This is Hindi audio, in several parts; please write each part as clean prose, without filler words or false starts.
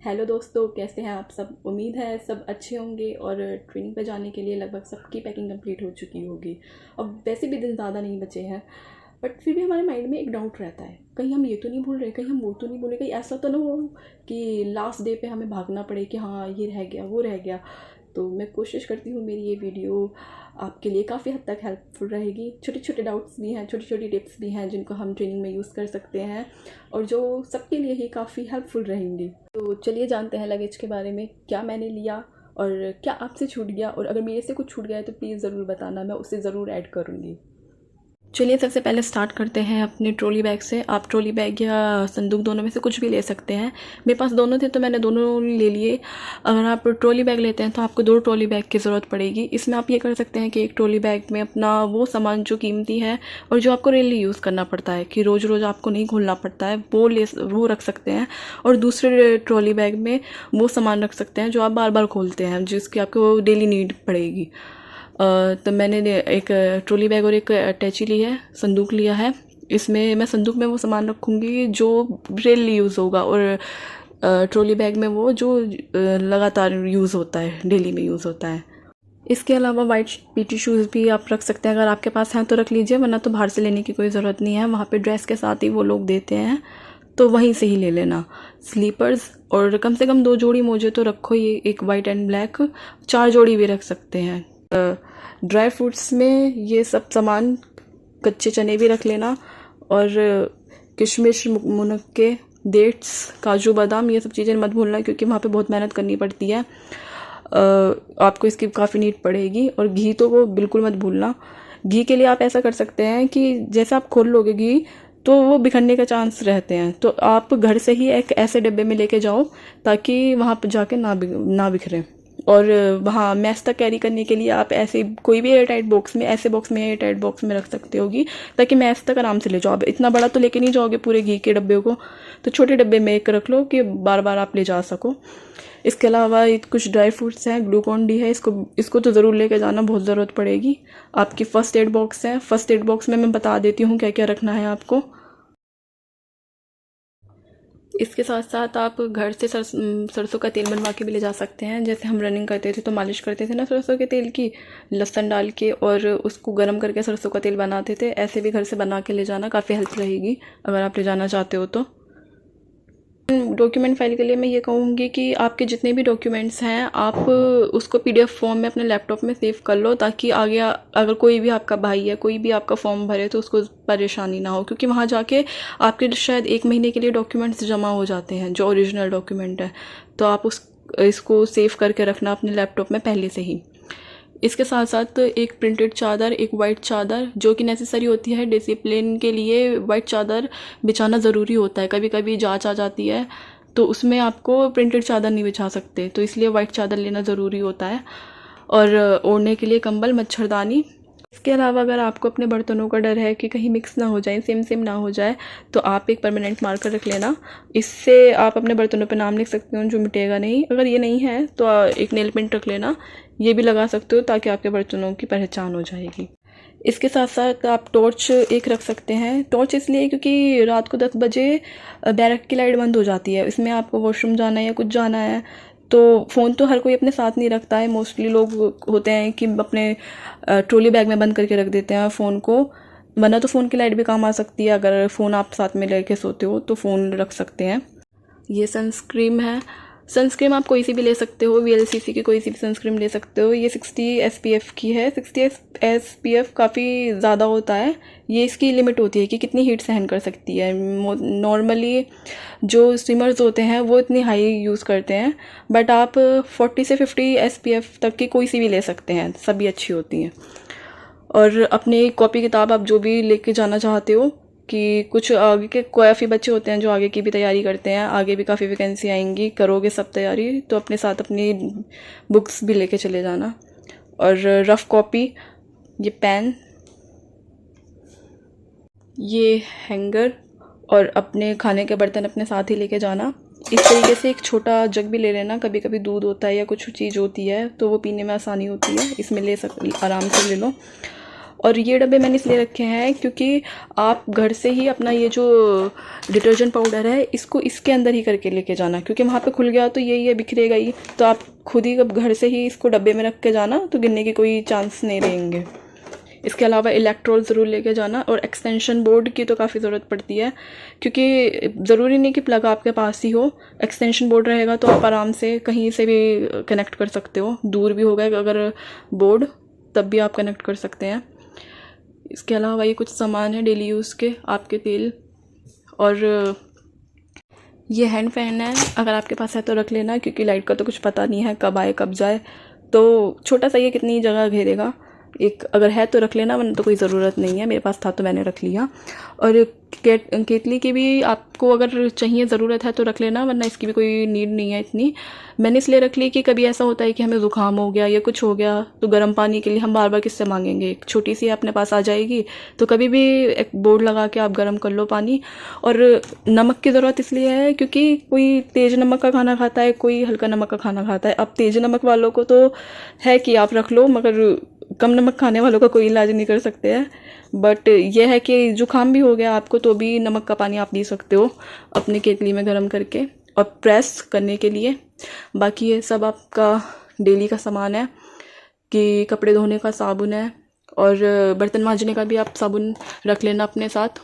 हेलो दोस्तों, कैसे हैं आप सब। उम्मीद है सब अच्छे होंगे और ट्रेनिंग पे जाने के लिए लगभग सबकी पैकिंग कंप्लीट हो चुकी होगी। अब वैसे भी दिन ज़्यादा नहीं बचे हैं, बट फिर भी हमारे माइंड में एक डाउट रहता है, कहीं हम ये तो नहीं भूल रहे, कहीं हम वो तो नहीं भूल रहे, कहीं ऐसा तो ना हो कि लास्ट डे पे हमें भागना पड़े कि हाँ ये रह गया वो रह गया। तो मैं कोशिश करती हूँ मेरी ये वीडियो आपके लिए काफ़ी हद तक हेल्पफुल रहेगी। छोटे छोटे डाउट्स भी हैं, छोटी छोटी टिप्स भी हैं जिनको हम ट्रेनिंग में यूज़ कर सकते हैं और जो सबके लिए ही काफ़ी हेल्पफुल रहेंगी। तो चलिए जानते हैं लगेज के बारे में, क्या मैंने लिया और क्या आपसे छूट गया, और अगर मेरे से कुछ छूट गया है तो प्लीज़ ज़रूर बताना, मैं उसे ज़रूर ऐड करूँगी। चलिए सबसे पहले स्टार्ट करते हैं अपने ट्रॉली बैग से। आप ट्रॉली बैग या संदूक दोनों में से कुछ भी ले सकते हैं। मेरे पास दोनों थे तो मैंने दोनों ले लिए। अगर आप ट्रॉली बैग लेते हैं तो आपको 2 ट्रॉली बैग की ज़रूरत पड़ेगी। इसमें आप ये कर सकते हैं कि एक ट्रॉली बैग में अपना वो सामान जो कीमती है और जो आपको डेली यूज़ करना पड़ता है, कि रोज़ रोज़ आपको नहीं खोलना पड़ता है, वो रख सकते हैं। और दूसरे ट्रॉली बैग में वो सामान रख सकते हैं जो आप बार बार खोलते हैं, जिसकी आपको डेली नीड पड़ेगी। तो मैंने एक ट्रॉली बैग और एक अटैची ली है, संदूक लिया है। इसमें मैं संदूक में वो सामान रखूँगी जो डेली यूज़ होगा और ट्रॉली बैग में वो जो लगातार यूज़ होता है, डेली में यूज़ होता है। इसके अलावा वाइट पीटी शूज़ भी आप रख सकते हैं, अगर आपके पास हैं तो रख लीजिए, वरना तो बाहर से लेने की कोई ज़रूरत नहीं है। वहाँ पे ड्रेस के साथ ही वो लोग देते हैं तो वहीं से ही ले लेना। स्लीपर्स और कम से कम 2 जोड़ी मोजे तो रखो, ये एक वाइट एंड ब्लैक, 4 जोड़ी भी रख सकते हैं। ड्राई फ्रूट्स में ये सब सामान, कच्चे चने भी रख लेना और किशमिश, मुनक्के, डेट्स, काजू बादाम, ये सब चीज़ें मत भूलना क्योंकि वहाँ पे बहुत मेहनत करनी पड़ती है। आपको इसकी काफ़ी नीड पड़ेगी। और घी तो वो बिल्कुल मत भूलना। घी के लिए आप ऐसा कर सकते हैं कि जैसे आप खोल लोगे घी तो वो बिखरने का चांस रहते हैं, तो आप घर से ही एक ऐसे डिब्बे में लेके जाओ ताकि वहाँ पर जाके ना बिखरे। और वहाँ मैस तक कैरी करने के लिए आप ऐसे कोई भी एयर टाइट बॉक्स में, ऐसे बॉक्स में, एयर टाइट बॉक्स में रख सकते होगी ताकि मैस तक आराम से ले जाओ। अब इतना बड़ा तो लेके नहीं जाओगे पूरे घी के डब्बे को, तो छोटे डब्बे में एक रख लो कि बार बार आप ले जा सको। इसके अलावा कुछ ड्राई फ्रूट्स हैं, ग्लूकॉन डी है, इसको तो ज़रूर लेके जाना, बहुत ज़रूरत पड़ेगी। आपकी फ़र्स्ट एड बॉक्स है, फ़र्स्ट एड बॉक्स में मैं बता देती हूँ क्या क्या रखना है आपको। इसके साथ साथ आप घर से सरसों का तेल बनवा के भी ले जा सकते हैं। जैसे हम रनिंग करते थे तो मालिश करते थे ना सरसों के तेल की, लहसुन डाल के और उसको गर्म करके सरसों का तेल बनाते थे, ऐसे भी घर से बना के ले जाना, काफ़ी हेल्प रहेगी अगर आप ले जाना चाहते हो तो। डॉक्यूमेंट फाइल के लिए मैं ये कहूँगी कि आपके जितने भी डॉक्यूमेंट्स हैं आप उसको पीडीएफ फॉर्म में अपने लैपटॉप में सेव कर लो, ताकि आगे अगर कोई भी आपका भाई है, कोई भी आपका फॉर्म भरे तो उसको परेशानी ना हो, क्योंकि वहाँ जाके आपके शायद 1 महीने के लिए डॉक्यूमेंट्स जमा हो जाते हैं जो ओरिजिनल डॉक्यूमेंट है। तो आप इसको सेव करके रखना अपने लैपटॉप में पहले से ही। इसके साथ साथ एक प्रिंटेड चादर, एक वाइट चादर जो कि नेसेसरी होती है डिसिप्लिन के लिए। वाइट चादर बिछाना ज़रूरी होता है, कभी कभी जांच आ जाती है तो उसमें आपको प्रिंटेड चादर नहीं बिछा सकते, तो इसलिए वाइट चादर लेना ज़रूरी होता है। और ओढ़ने के लिए कंबल, मच्छरदानी। इसके अलावा अगर आपको अपने बर्तनों का डर है कि कहीं मिक्स ना हो जाए, सेम सेम ना हो जाए, तो आप एक परमानेंट मार्कर रख लेना। इससे आप अपने बर्तनों पे नाम लिख सकते हो जो मिटेगा नहीं। अगर ये नहीं है तो एक नेल पेंट रख लेना, ये भी लगा सकते हो ताकि आपके बर्तनों की पहचान हो जाएगी। इसके साथ साथ आप टॉर्च एक रख सकते हैं। टॉर्च इसलिए क्योंकि रात को 10 बजे डायरेक्ट की लाइट बंद हो जाती है, इसमें आपको वॉशरूम जाना है या कुछ जाना है तो फ़ोन तो हर कोई अपने साथ नहीं रखता है। मोस्टली लोग होते हैं कि अपने ट्रॉली बैग में बंद करके रख देते हैं फ़ोन को, वरना तो फ़ोन की लाइट भी काम आ सकती है। अगर फ़ोन आप साथ में लेके सोते हो तो फ़ोन रख सकते हैं। ये सनस्क्रीन है। सनस्क्रीन आप कोई सी भी ले सकते हो, वीएलसीसी की कोई सी भी सनस्क्रीन ले सकते हो। ये 60 एसपीएफ की है। 60 एसपीएफ काफ़ी ज़्यादा होता है, ये इसकी लिमिट होती है कि कितनी हीट सहन कर सकती है। नॉर्मली जो स्ट्रीमर्स होते हैं वो इतनी हाई यूज़ करते हैं, बट आप 40 से 50 एसपीएफ तक की कोई सी भी ले सकते हैं, सभी अच्छी होती हैं। और अपनी कॉपी किताब आप जो भी लेके जाना चाहते हो, कि कुछ आगे के काफ़ी बच्चे होते हैं जो आगे की भी तैयारी करते हैं, आगे भी काफ़ी वैकेंसी आएंगी, करोगे सब तैयारी तो अपने साथ अपनी बुक्स भी लेके चले जाना। और रफ़ कॉपी, ये पेन, ये हैंगर, और अपने खाने के बर्तन अपने साथ ही लेके जाना। इस तरीके से एक छोटा जग भी ले लेना, कभी कभी दूध होता है या कुछ चीज़ होती है तो वो पीने में आसानी होती है, इसमें आराम से ले लो। और ये डब्बे मैंने इसलिए रखे हैं क्योंकि आप घर से ही अपना ये जो डिटर्जेंट पाउडर है इसको इसके अंदर ही करके लेके जाना, क्योंकि वहाँ पे खुल गया तो ये बिखरेगा ही। तो आप खुद ही घर से ही इसको डब्बे में रख के जाना, तो गिरने की कोई चांस नहीं रहेंगे। इसके अलावा इलेक्ट्रोल ज़रूर लेके जाना, और एक्सटेंशन बोर्ड की तो काफ़ी ज़रूरत पड़ती है, क्योंकि ज़रूरी नहीं कि प्लग आपके पास ही हो। एक्सटेंशन बोर्ड रहेगा तो आप आराम से कहीं से भी कनेक्ट कर सकते हो, दूर भी होगा अगर बोर्ड तब भी आप कनेक्ट कर सकते हैं। इसके अलावा ये कुछ सामान है डेली यूज़ के, आपके तेल, और ये हैंड फैन है, अगर आपके पास है तो रख लेना, क्योंकि लाइट का तो कुछ पता नहीं है कब आए कब जाए। तो छोटा सा ये कितनी जगह घेरेगा, एक अगर है तो रख लेना, वरना तो कोई ज़रूरत नहीं है। मेरे पास था तो मैंने रख लिया। और केतली की भी आपको अगर चाहिए ज़रूरत है तो रख लेना, वरना इसकी भी कोई नीड नहीं है इतनी। मैंने इसलिए रख ली कि कभी ऐसा होता है कि हमें ज़ुकाम हो गया या कुछ हो गया, तो गर्म पानी के लिए हम बार बार किससे मांगेंगे। एक छोटी सी अपने पास आ जाएगी, तो कभी भी एक बोर्ड लगा के आप गर्म कर लो पानी। और नमक की ज़रूरत इसलिए है क्योंकि कोई तेज़ नमक का खाना खाता है, कोई हल्का नमक का खाना खाता है। अब तेज़ नमक वालों को तो है कि आप रख लो, मगर कम नमक खाने वालों का कोई इलाज नहीं कर सकते हैं। बट यह है कि जुकाम भी हो गया आपको तो भी नमक का पानी आप पी सकते हो अपनी केतली में गर्म करके, और प्रेस करने के लिए। बाकी ये सब आपका डेली का सामान है, कि कपड़े धोने का साबुन है, और बर्तन मांजने का भी आप साबुन रख लेना अपने साथ।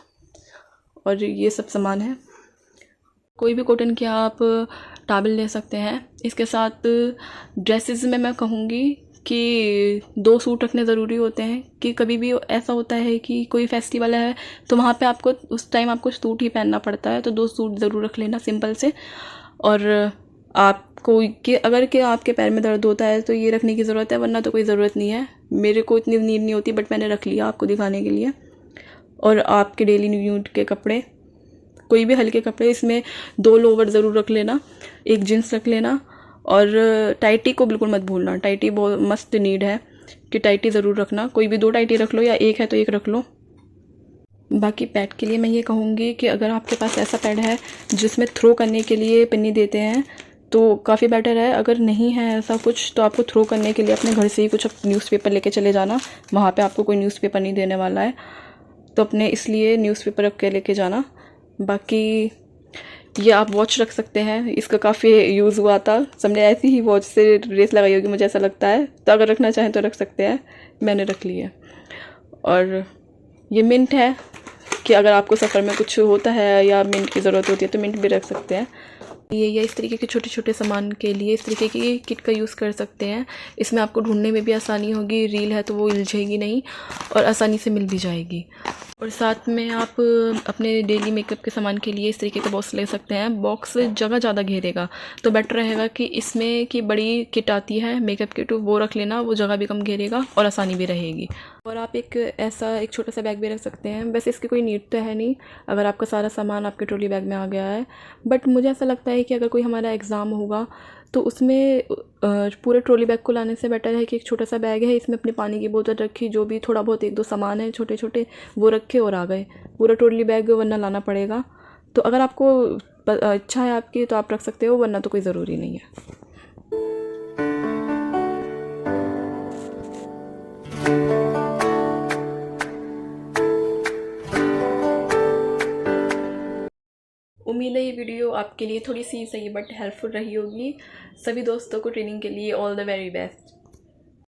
और ये सब सामान है। कोई भी कॉटन के आप टॉवल ले सकते हैं। इसके साथ ड्रेसेस में मैं कहूँगी कि 2 सूट रखने ज़रूरी होते हैं, कि कभी भी ऐसा होता है कि कोई फेस्टिवल है तो वहाँ पे आपको उस टाइम आपको सूट ही पहनना पड़ता है, तो 2 सूट ज़रूर रख लेना सिंपल से। और आपको कि अगर के आपके पैर में दर्द होता है तो ये रखने की ज़रूरत है, वरना तो कोई ज़रूरत नहीं है। मेरे को इतनी नीड नहीं होती, बट मैंने रख लिया आपको दिखाने के लिए। और आपके डेली यूज के कपड़े, कोई भी हल्के कपड़े, इसमें 2 लोवर ज़रूर रख लेना, एक जीन्स रख लेना। और टाइटी को बिल्कुल मत भूलना, टाइटी बहुत मस्त नीड है कि टाइटी ज़रूर रखना। कोई भी 2 टाइटी रख लो, या एक है तो एक रख लो। बाकी पैड के लिए मैं ये कहूँगी कि अगर आपके पास ऐसा पैड है जिसमें थ्रो करने के लिए पिन्नी देते हैं तो काफ़ी बेटर है। अगर नहीं है ऐसा कुछ तो आपको थ्रो करने के लिए अपने घर से ही कुछ न्यूज़पेपर लेके चले जाना, वहाँ पे आपको कोई न्यूज़पेपर नहीं देने वाला है, तो अपने इसलिए न्यूज़पेपर रख के लेके जाना। बाकी ये आप वॉच रख सकते हैं, इसका काफ़ी यूज़ हुआ था, सबने ऐसी ही वॉच से रेस लगाई होगी मुझे ऐसा लगता है, तो अगर रखना चाहें तो रख सकते हैं, मैंने रख ली है। और ये मिंट है कि अगर आपको सफ़र में कुछ होता है या मिंट की ज़रूरत होती है तो मिंट भी रख सकते हैं। ये या इस तरीके के छोटे छोटे सामान के लिए इस तरीके की किट का यूज़ कर सकते हैं। इसमें आपको ढूंढने में भी आसानी होगी, रील है तो वो उलझेगी नहीं और आसानी से मिल भी जाएगी। और साथ में आप अपने डेली मेकअप के सामान के लिए इस तरीके का बॉक्स ले सकते हैं। बॉक्स जगह ज़्यादा घेरेगा तो बेटर रहेगा कि इसमें की बड़ी किट आती है मेकअप किट, वो रख लेना, वो जगह भी कम घेरेगा और आसानी भी रहेगी। और आप एक ऐसा एक छोटा सा बैग भी रख सकते हैं। वैसे इसकी कोई नीड तो है नहीं अगर आपका सारा सामान आपके ट्रॉली बैग में आ गया है, बट मुझे ऐसा लगता है कि अगर कोई हमारा एग्ज़ाम होगा तो उसमें पूरे ट्रॉली बैग को लाने से बेटर है कि एक छोटा सा बैग है, इसमें अपनी पानी की बोतल रखी, जो भी थोड़ा बहुत 1-2 सामान है छोटे छोटे वो रखे और आ गए। पूरा ट्रॉली बैग वरना लाना पड़ेगा। तो अगर आपको इच्छा है आपकी तो आप रख सकते हो, वरना तो कोई ज़रूरी नहीं है। उम्मीद है ये वीडियो आपके लिए थोड़ी सी सही बट हेल्पफुल रही होगी। सभी दोस्तों को ट्रेनिंग के लिए ऑल द वेरी बेस्ट।